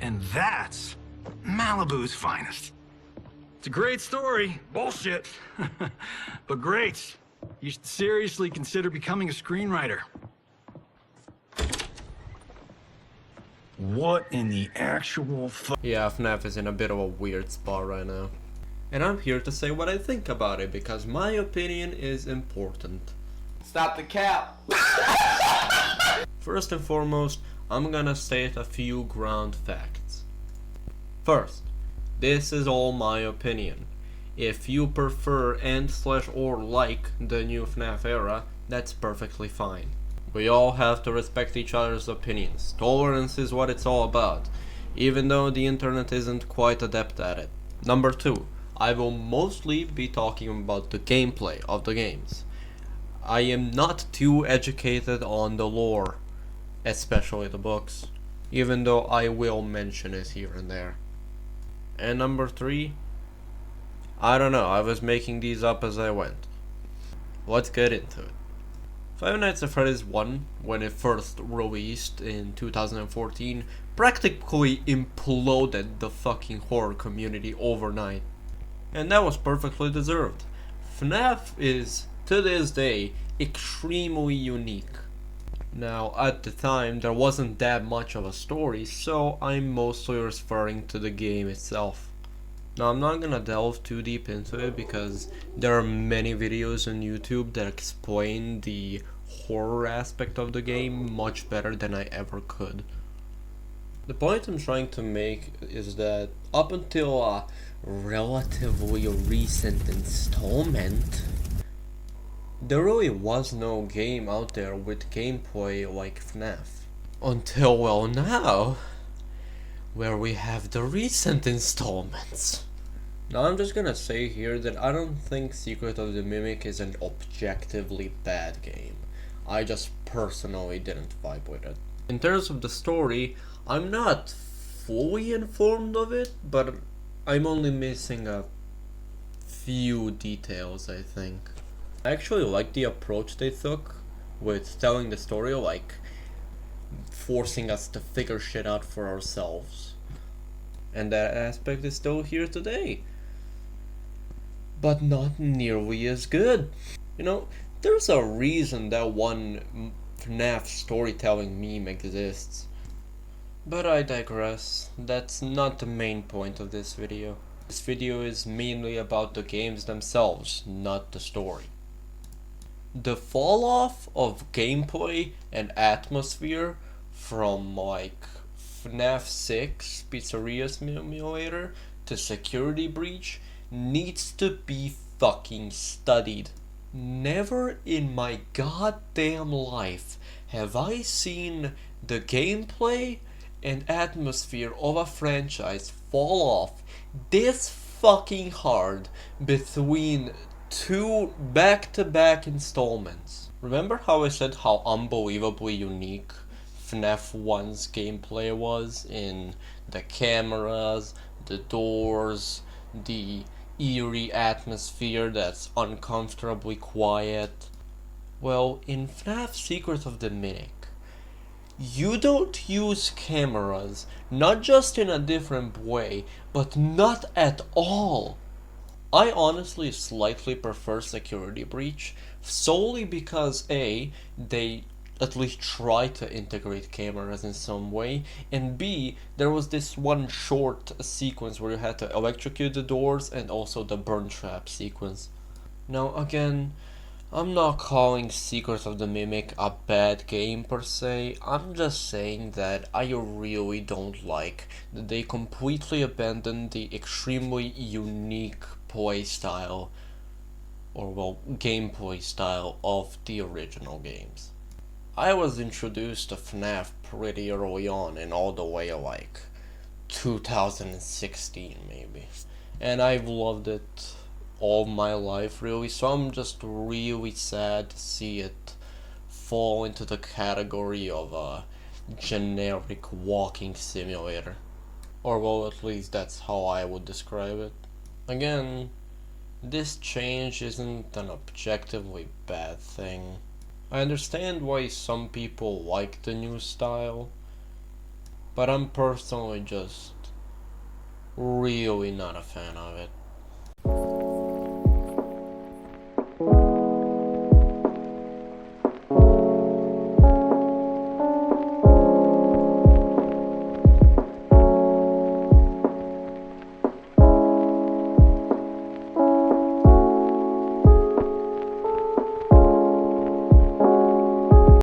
And that's Malibu's finest. It's a great story. Bullshit. But great. You should seriously consider becoming a screenwriter. What in the actual Yeah, FNAF is in a bit of a weird spot right now. And I'm here to say what I think about it, because my opinion is important. Stop the cap! First and foremost, I'm gonna state a few ground facts. First, this is all my opinion. If you prefer and/or like the new FNAF era, that's perfectly fine. We all have to respect each other's opinions. Tolerance is what it's all about, even though the internet isn't quite adept at it. Number 2, I will mostly be talking about the gameplay of the games. I am not too educated on the lore, especially the books, even though I will mention it here and there. And number 3, I don't know, I was making these up as I went. Let's get into it. Five Nights at Freddy's 1, when it first released in 2014, practically imploded the fucking horror community overnight. And that was perfectly deserved. FNAF is, to this day, extremely unique. Now, at the time, there wasn't that much of a story, so I'm mostly referring to the game itself. Now, I'm not gonna delve too deep into it because there are many videos on YouTube that explain the horror aspect of the game much better than I ever could. The point I'm trying to make is that up until a relatively recent installment, there really was no game out there with gameplay like FNAF. Until, well, now, where we have the recent installments. Now I'm just gonna say here that I don't think Secret of the Mimic is an objectively bad game. I just personally didn't vibe with it. In terms of the story, I'm not fully informed of it, but I'm only missing a few details, I think. I actually like the approach they took with telling the story, like forcing us to figure shit out for ourselves. And that aspect is still here today. But not nearly as good. You know, there's a reason that one FNAF storytelling meme exists. But I digress. That's not the main point of this video. This video is mainly about the games themselves, not the story. The fall off of gameplay and atmosphere from like FNAF 6 Pizzeria Simulator to Security Breach needs to be fucking studied. Never in my goddamn life have I seen the gameplay and atmosphere of a franchise fall off this fucking hard between two back-to-back installments. Remember how I said how unbelievably unique FNAF 1's gameplay was in the cameras, the doors, the eerie atmosphere that's uncomfortably quiet? Well, in FNAF Secret of the Mimic, you don't use cameras, not just in a different way, but not at all. I honestly slightly prefer Security Breach, solely because A, they at least try to integrate cameras in some way, and B, there was this one short sequence where you had to electrocute the doors and also the burn trap sequence. Now again, I'm not calling Secret of the Mimic a bad game per se, I'm just saying that I really don't like that they completely abandoned the extremely unique playstyle, or well, gameplay style of the original games. I was introduced to FNAF pretty early on, and all the way like 2016 maybe, and I've loved it all my life really, so I'm just really sad to see it fall into the category of a generic walking simulator, or well, at least that's how I would describe it. Again, this change isn't an objectively bad thing. I understand why some people like the new style, but I'm personally just really not a fan of it.